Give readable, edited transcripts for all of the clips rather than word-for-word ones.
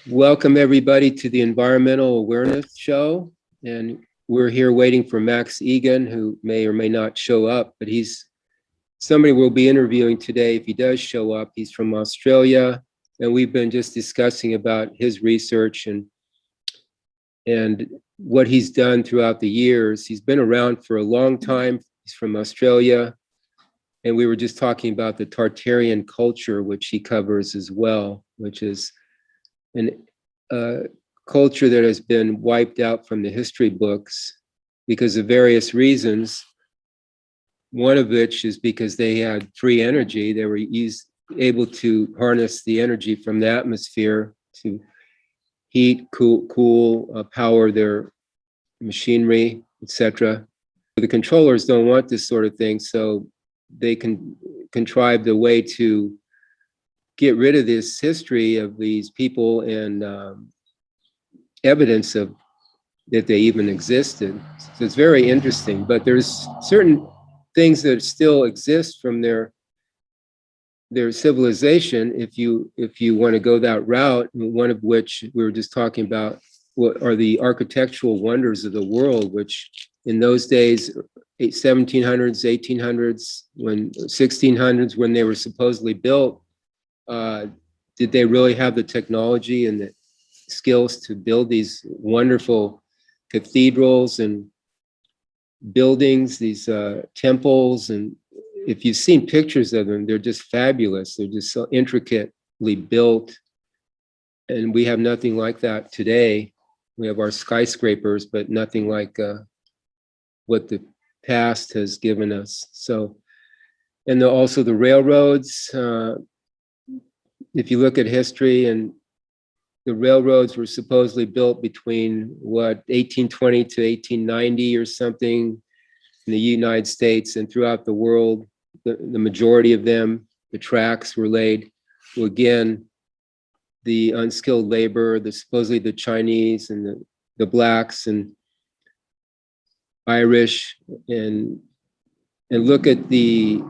Welcome everybody to the Environmental Awareness Show. And we're here waiting for Max Egan, who may or may not show up, but he's somebody we'll be interviewing today. If he does show up, he's from Australia. And we've been just discussing about his research and what he's done throughout the years. He's been around for a long time. He's from Australia. And we were just talking about the Tartarian culture, which he covers as well, which is a culture that has been wiped out from the history books because of various reasons. One of which is because they had free energy. They were able to harness the energy from the atmosphere to heat, cool, power their machinery, etc. The controllers don't want this sort of thing, so they can contrive the way to get rid of this history of these people and evidence of that they even existed. So it's very interesting, but there's certain things that still exist from their civilization if you want to go that route, one of which we were just talking about what are the architectural wonders of the world, which in those days, 1700s, 1800s, 1600s, when they were supposedly built, did they really have the technology and the skills to build these wonderful cathedrals and buildings, these temples? And if you've seen pictures of them, they're just fabulous. They're just so intricately built. And we have nothing like that today. We have our skyscrapers, but nothing like what the past has given us. So, and also the railroads. If you look at history, and the railroads were supposedly built between 1820 to 1890 or something in the United States, and throughout the world, the majority of them, the tracks were laid. Well, again, the unskilled labor, supposedly the Chinese and the blacks and Irish, and look at the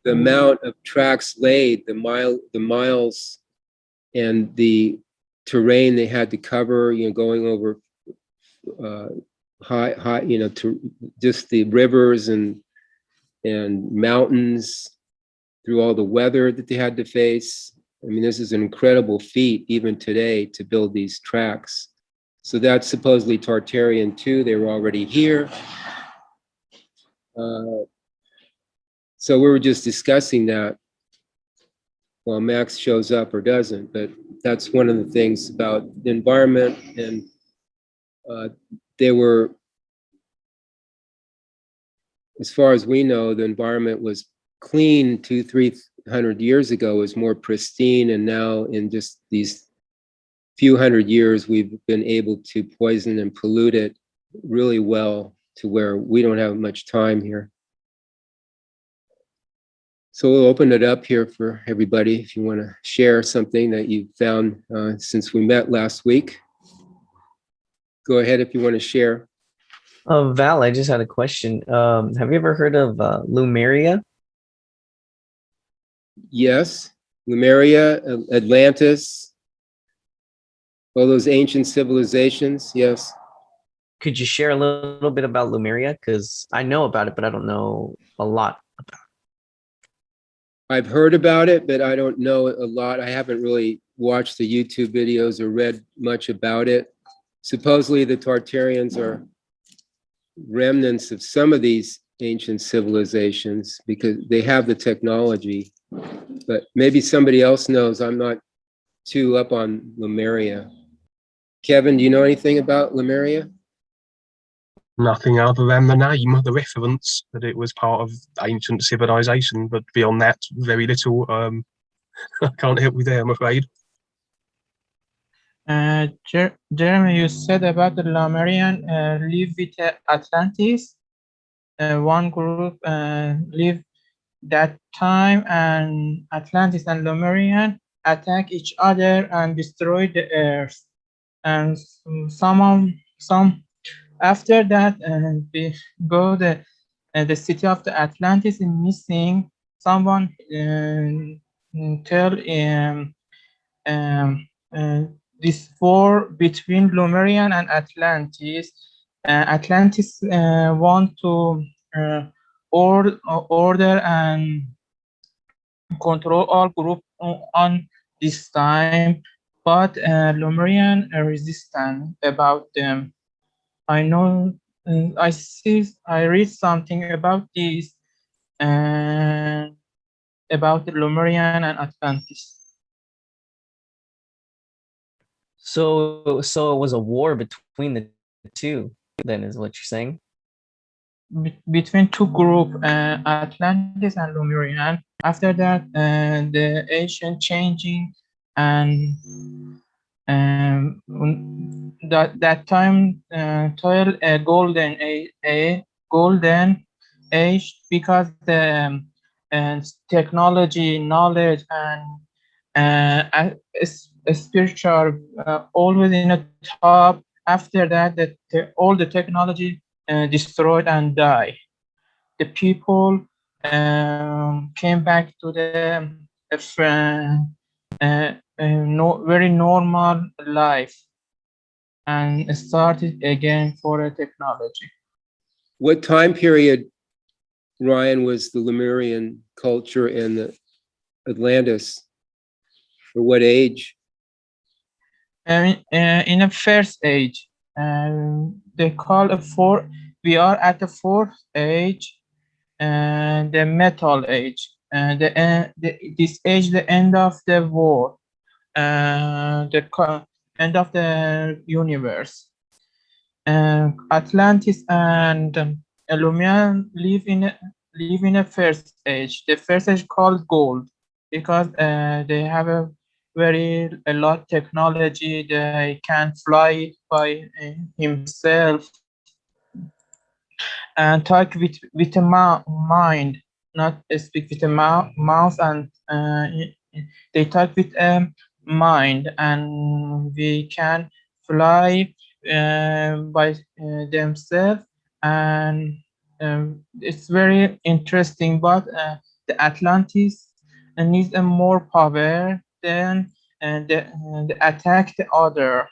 amount of tracks laid, the miles and the terrain they had to cover, going over high, to just the rivers and mountains, through all the weather that they had to face. I mean, this is an incredible feat even today to build these tracks. So that's supposedly Tartarian too. They were already here. So we were just discussing that while Max shows up or doesn't, but that's one of the things about the environment. And they were, as far as we know, the environment was clean 200-300 years ago, was more pristine, and now in just these few hundred years, we've been able to poison and pollute it really well to where we don't have much time here. So we'll open it up here for everybody if you want to share something that you found since we met last week. Go ahead if you want to share. Val, I just had a question. Have you ever heard of Lemuria? Yes, Lemuria, Atlantis, all those ancient civilizations, yes. Could you share a little bit about Lemuria? Because I know about it, but I don't know a lot about it. I've heard about it, but I don't know a lot. I haven't really watched the YouTube videos or read much about it. Supposedly the Tartarians are remnants of some of these ancient civilizations because they have the technology, but maybe somebody else knows. I'm not too up on Lemuria. Kevin, do you know anything about Lemuria? Nothing other than the name, the reference that it was part of ancient civilization, but beyond that, very little. I can't help you there, I'm afraid. Jeremy, you said about the Lemurian live with Atlantis. One group lived that time, and Atlantis and Lemurian attack each other and destroy the earth. And some after that, we go the city of the Atlantis is missing. Someone tell this war between Lumerian and Atlantis. Atlantis want to order and control all group on this time, but Lumerian are resistant about them. I know, I read something about this and about the Lumerian and Atlantis. So it was a war between the two, then, is what you're saying? Between two groups, Atlantis and Lumerian. After that, the ancient changing, and that time toil a golden age, because the technology, knowledge, and spiritual always in the top. After that, all the technology destroyed and die. The people came back to the very normal life and started again for a technology. What time period, Ryan, was the Lemurian culture in the Atlantis? Or what age? In the first age, they call we are at the fourth age, the metal age, this age, the end of the war, the end of the universe. Atlantis and Lumian live in a first age. The first age called gold, because they have a lot technology. They can fly by himself and talk with a mind, not speak with a mouth, and they talk with a mind, and we can fly by themselves, and it's very interesting. But the Atlantis needs a more power than the attack the other.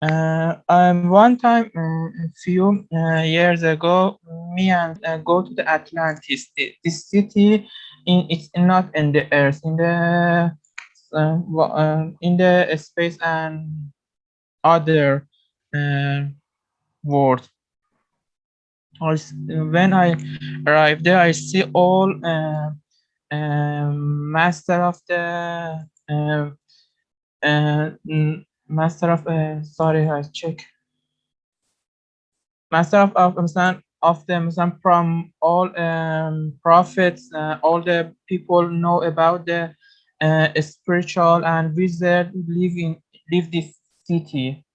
One time, a few years ago, me and go to the Atlantis. This city, it's not in the earth, in the space and other world. When I arrived there, I see all master of the master of sorry, I check. Master of them from all prophets, all the people know about the spiritual and wizard live this city.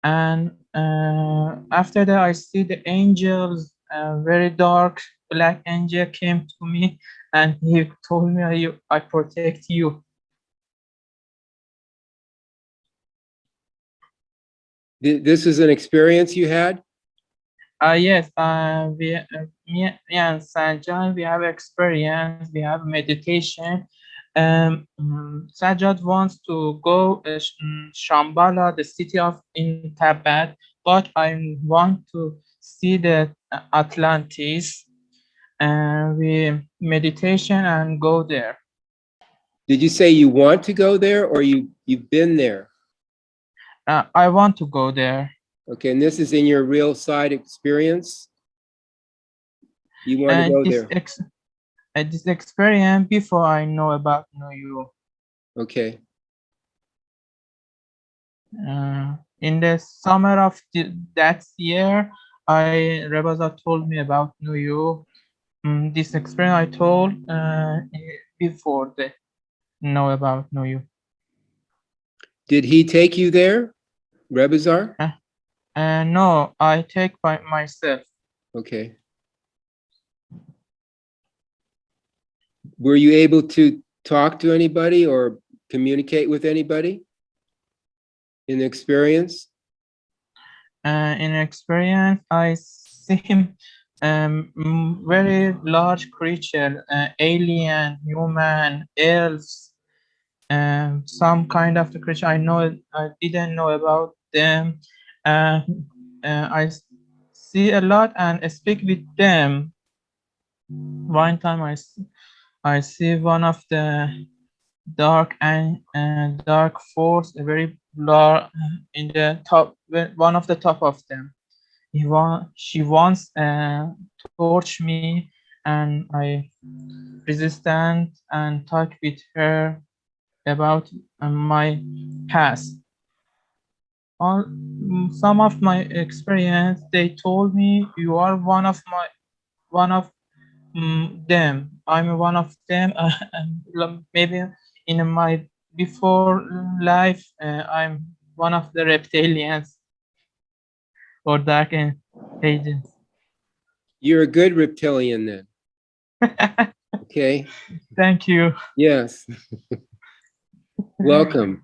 And after that, I see the angels, very dark black angel came to me, and he told me, I protect you. This is an experience you had? Yes, me and Sajjad, we have experience, we have meditation. Sajjad wants to go Shambhala, the city in Tibet, but I want to see the Atlantis, and we meditation and go there. Did you say you want to go there, or you've been there? I want to go there. Okay, and this is in your real side experience? You want to go there? This experience before I know about NUUU. Okay. In the summer of that year, Reboza told me about NUUU. This experience I told before they know about NUUU. Did he take you there, Rebazar? No, I take by myself. Okay. Were you able to talk to anybody or communicate with anybody in the experience? In experience, I see him very large creature, alien, human, elves, some kind of the creature. I didn't know about them. I see a lot and speak with them. One time I see one of the dark and dark force, a very large in the top, one of the top of them. She wants to torch me, and I resistant and talk with her about my past. Some of my experience, they told me you are one of them. I'm one of them. Maybe in my before life, I'm one of the reptilians or dark agents. You're a good reptilian then. Okay. Thank you. Yes. Welcome.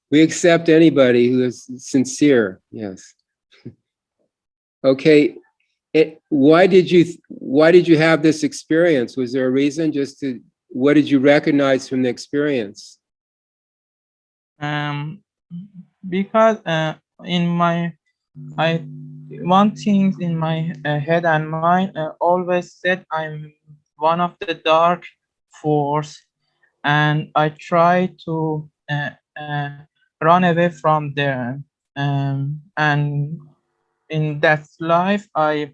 We accept anybody who is sincere. Yes. Okay. Why did you have this experience? Was there a reason? What did you recognize from the experience? Because one thing in my head and mind always said I'm one of the dark force, and I try to run away from them. And in that life, I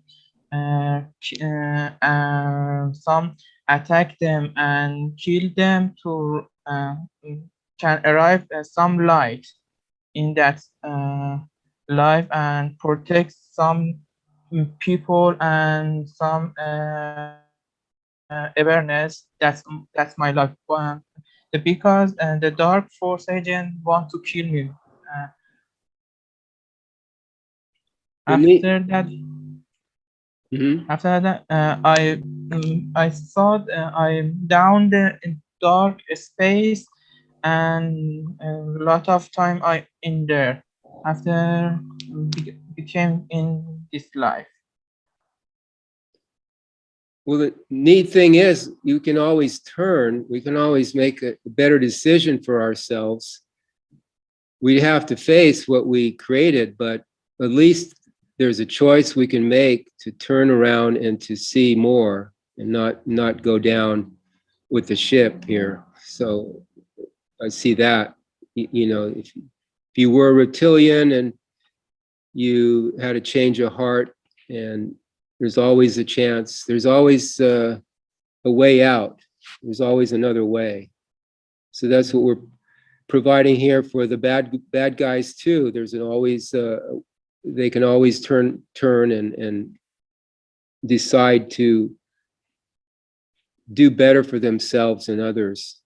some attack them and kill them to can arrive some light in that life and protect some people and some awareness. That's my life. Because the dark force agent want to kill me. After that, I thought I'm down there in dark space, and a lot of time I in there. After became in this life. Well, the neat thing is we can always make a better decision for ourselves. We have to face what we created, but at least there's a choice we can make to turn around and to see more and not go down with the ship here. So I see that, if you were a reptilian and you had a change of heart, and there's always a chance, there's always a way out, there's always another way. So that's what we're providing here for the bad guys too. There's always they can always turn and decide to do better for themselves and others.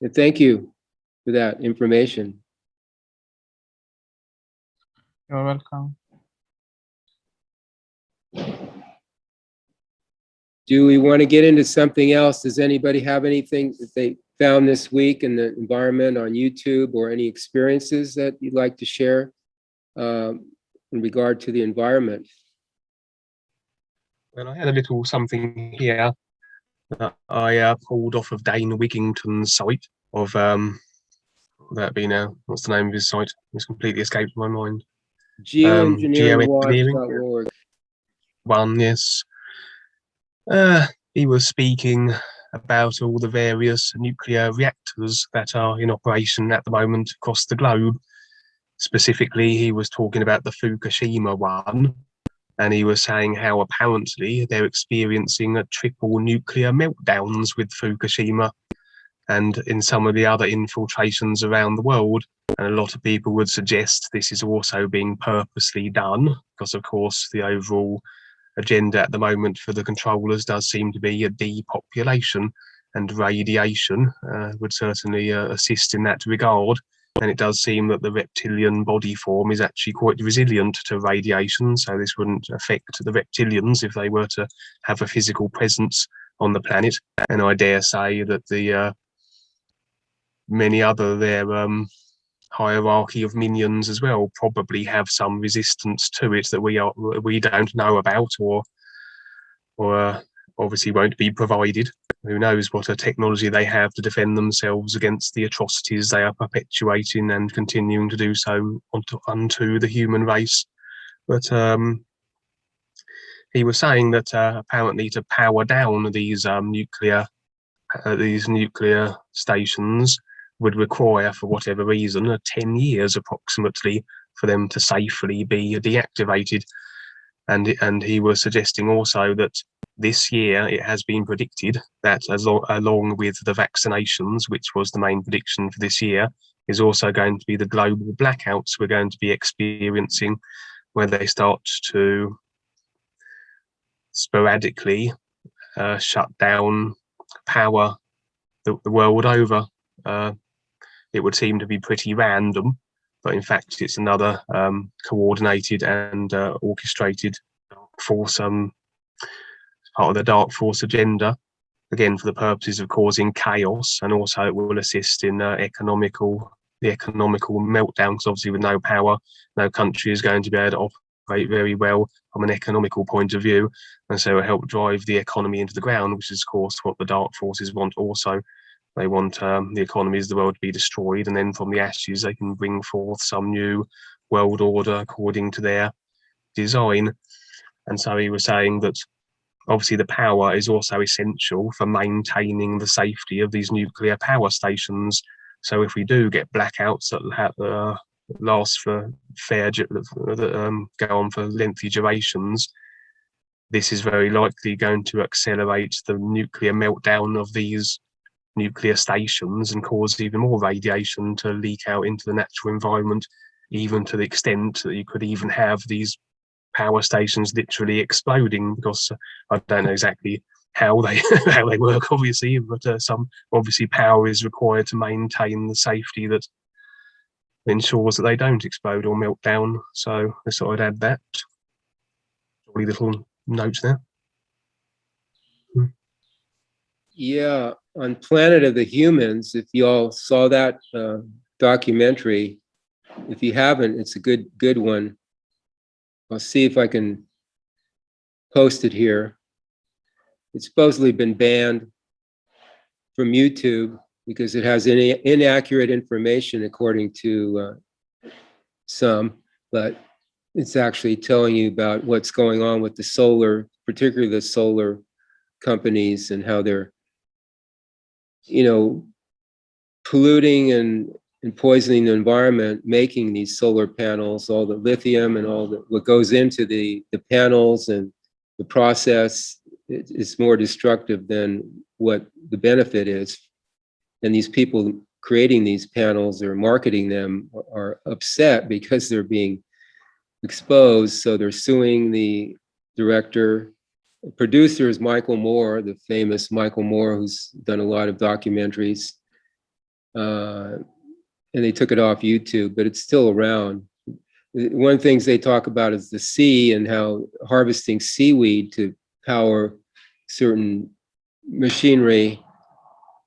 And thank you for that information. You're welcome. Do we want to get into something else? Does anybody have anything that they found this week in the environment on YouTube, or any experiences that you'd like to share in regard to the environment? Well, I had a little something here that I pulled off of Dane Wigington's site of that being what's the name of his site? It's completely escaped my mind. Geoengineeringwatch.org. One, yes. He was speaking about all the various nuclear reactors that are in operation at the moment across the globe. Specifically, he was talking about the Fukushima one, and he was saying how apparently they're experiencing a triple nuclear meltdowns with Fukushima and in some of the other infiltrations around the world. And a lot of people would suggest this is also being purposely done because, of course, the overall agenda at the moment for the controllers does seem to be a depopulation, and radiation would certainly assist in that regard. And it does seem that the reptilian body form is actually quite resilient to radiation, so this wouldn't affect the reptilians if they were to have a physical presence on the planet. And I dare say that the many other their hierarchy of minions as well probably have some resistance to it that we don't know about, or obviously won't be provided. Who knows what a technology they have to defend themselves against the atrocities they are perpetuating and continuing to do so unto the human race. But he was saying that apparently to power down these nuclear stations would require, for whatever reason, 10 years approximately for them to safely be deactivated. And he was suggesting also that this year it has been predicted that along with the vaccinations, which was the main prediction for this year, is also going to be the global blackouts we're going to be experiencing, where they start to sporadically shut down power the world over. It would seem to be pretty random, but in fact it's another coordinated and orchestrated force, part of the dark force agenda, again for the purposes of causing chaos, and also it will assist in the economical meltdown, because obviously with no power, no country is going to be able to operate very well from an economical point of view, and so it will help drive the economy into the ground, which is of course what the dark forces want also. They want the economies of the world to be destroyed, and then from the ashes they can bring forth some new world order according to their design. And so he was saying that obviously the power is also essential for maintaining the safety of these nuclear power stations. So if we do get blackouts that last for go on for lengthy durations, this is very likely going to accelerate the nuclear meltdown of these nuclear stations and cause even more radiation to leak out into the natural environment, even to the extent that you could even have these power stations literally exploding, because I don't know exactly how they how they work, obviously, but some obviously power is required to maintain the safety that ensures that they don't explode or melt down. So I thought I'd add that little note there. Yeah, on Planet of the Humans, if you all saw that documentary, if you haven't, it's a good one. I'll see if I can post it here. It's supposedly been banned from YouTube because it has inaccurate information according to some, but it's actually telling you about what's going on with the solar, particularly the solar companies, and how they're, polluting and poisoning the environment, making these solar panels, all the lithium and all what goes into the panels, and the process is more destructive than what the benefit is. And these people creating these panels or marketing them are upset because they're being exposed. So they're suing the director. The producer is Michael Moore, the famous Michael Moore, who's done a lot of documentaries. And they took it off YouTube, but it's still around. One of the things they talk about is the sea, and how harvesting seaweed to power certain machinery.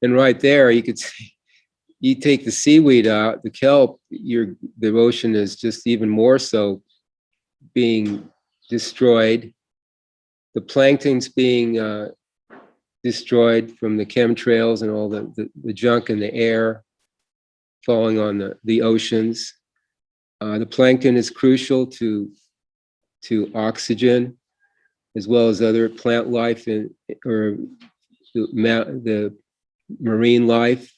And right there, you could see, you take the seaweed out, the kelp, the ocean is just even more so being destroyed. The plankton's being destroyed from the chemtrails and all the junk in the air falling on the oceans. The plankton is crucial to oxygen, as well as other plant life or the marine life.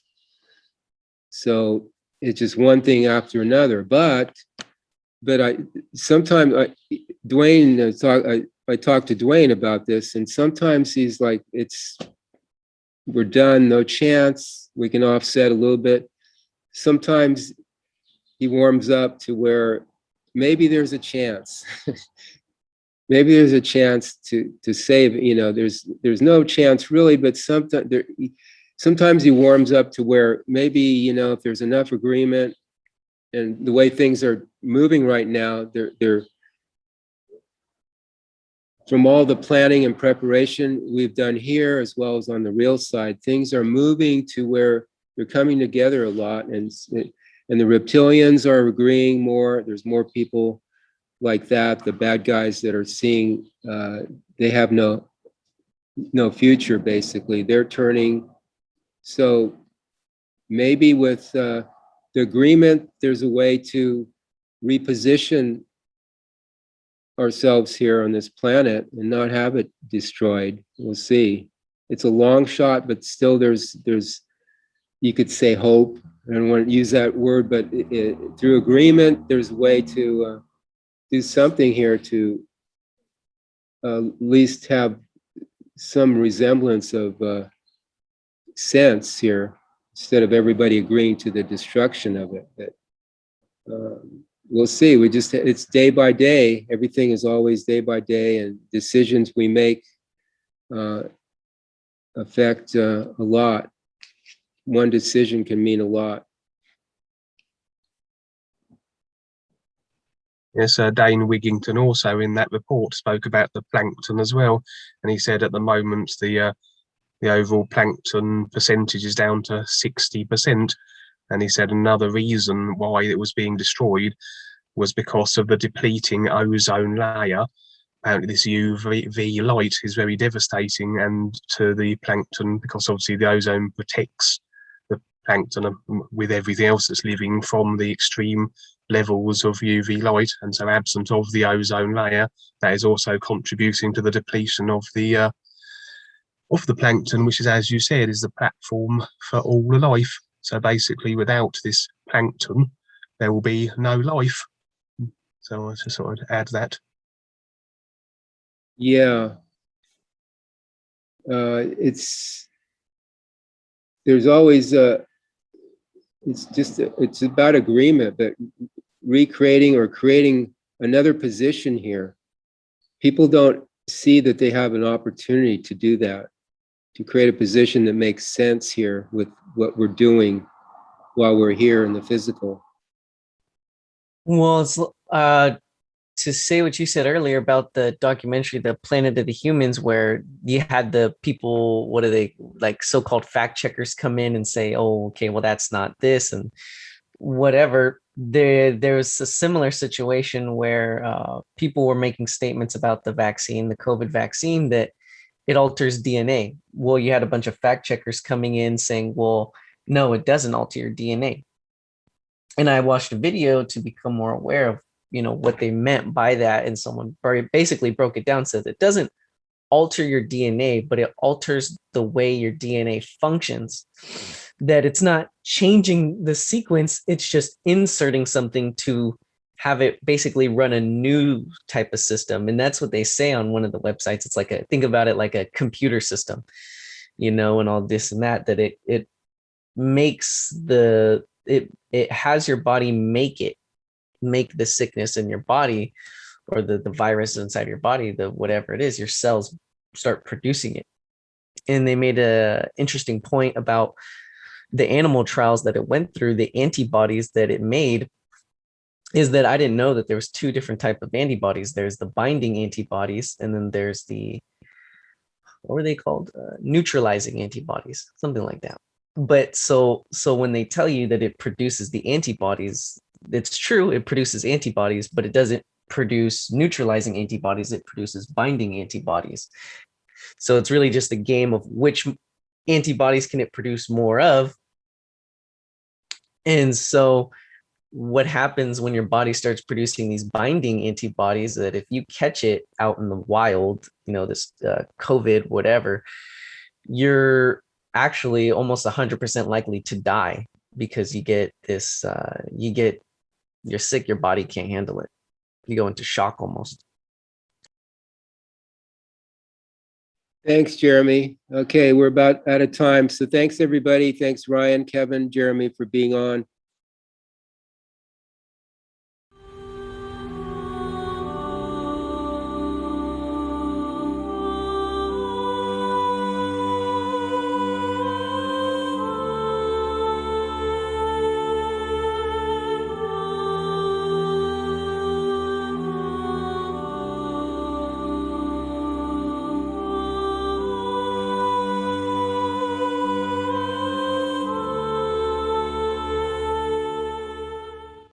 So it's just one thing after another. But sometimes Duane, I talked to Duane about this, and sometimes he's like, we're done, no chance, we can offset a little bit. Sometimes he warms up to where maybe there's a chance. Maybe there's a chance to save, there's no chance really, but sometimes he warms up to where maybe, if there's enough agreement, and the way things are moving right now, they're from all the planning and preparation we've done here, as well as on the real side, things are moving to where they're coming together a lot, and the reptilians are agreeing more. There's more people like that. The bad guys that are seeing, they have no no future, basically. They're turning. So maybe with the agreement, there's a way to reposition ourselves here on this planet and not have it destroyed. We'll see. It's a long shot, but still there's you could say hope. I don't want to use that word, but through agreement, there's a way to do something here to at least have some resemblance of sense here, instead of everybody agreeing to the destruction of it. But we'll see. It's day by day. Everything is always day by day, and decisions we make affect a lot. One decision can mean a lot. Yes, Dane Wigington also in that report spoke about the plankton as well, and he said at the moment the overall plankton percentage is down to 60%, and he said another reason why it was being destroyed was because of the depleting ozone layer. Apparently this UV light is very devastating and to the plankton, because obviously the ozone protects the plankton with everything else that's living from the extreme levels of UV light, and so absent of the ozone layer, that is also contributing to the depletion of the plankton, which is, as you said, is the platform for all the life. So basically without this plankton there will be no life. So I just sort of add that. Yeah. There's always it's about agreement, but recreating or creating another position here. People don't see that they have an opportunity to do that, to create a position that makes sense here with what we're doing while we're here in the physical. Well, it's to say what you said earlier about the documentary, The Planet of the Humans, where you had the people, what are they, like so-called fact checkers come in and say, oh, okay, well, that's not this and whatever. There's a similar situation where people were making statements about the vaccine, the COVID vaccine, that it alters DNA. Well, you had a bunch of fact checkers coming in saying, well, no, it doesn't alter your DNA. And I watched a video to become more aware of, what they meant by that. And someone basically broke it down, said it doesn't alter your DNA, but it alters the way your DNA functions. That it's not changing the sequence, it's just inserting something to have it basically run a new type of system. And that's what they say on one of the websites. It's like think about it like a computer system, and all this and that it makes it has your body make the sickness in your body, or the virus inside your body, the whatever it is, your cells start producing it. And they made a interesting point about the animal trials that it went through, the antibodies that it made, is that I didn't know that there was two different types of antibodies. There's the binding antibodies, and then there's the, what were they called? Neutralizing antibodies, something like that. But so when they tell you that it produces the antibodies, it's true, it produces antibodies, but it doesn't produce neutralizing antibodies, it produces binding antibodies. So it's really just a game of which antibodies can it produce more of. And so what happens when your body starts producing these binding antibodies, that if you catch it out in the wild, this COVID, whatever, you're actually almost 100% likely to die, because you get this, you're sick, your body can't handle it. You go into shock almost. Thanks, Jeremy. Okay, we're about out of time. So thanks, everybody. Thanks, Ryan, Kevin, Jeremy, for being on.